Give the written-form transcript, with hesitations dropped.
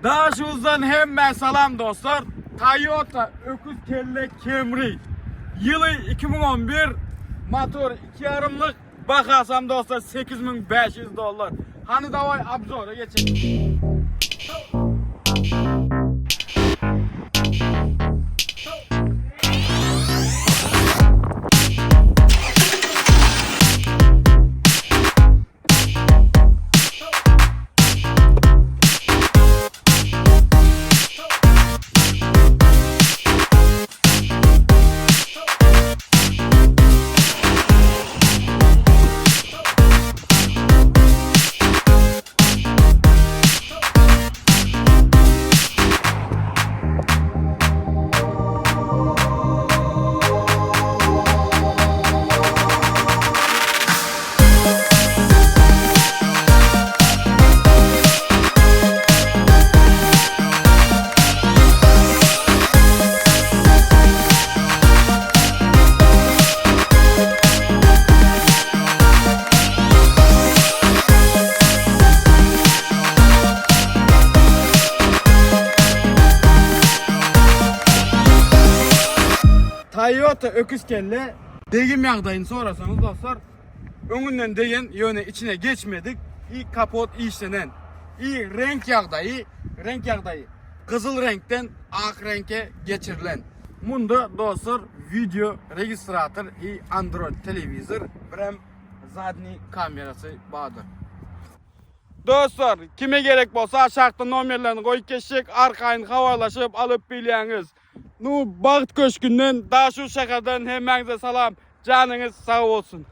Daşımızdan hemen salam dostlar. Toyota öküz kelle Camry. Yılı 2011. Motor 2,5'lık. Bakarsam dostlar 8500 dolar. Hani davay abzora geçelim. Toyota öküz kelle degim yağdayın sorarsanız dostlar önünden degen yöne içine geçmedik. İyi kapot işlenen. İyi renk yağdayı kızıl renkten ak renke geçirilen. Bunda dostlar video registratör iyi Android televizör hem zadni kamerası vardır. Dostlar kime gerek olsa aşağıda numarlarını koyup geçecek arkayın havalaşıp alıp biliyeniz. Nu Bağıt Köşkü'nden, Daşu Şakar'dan hemen salam. Canınız sağ olsun.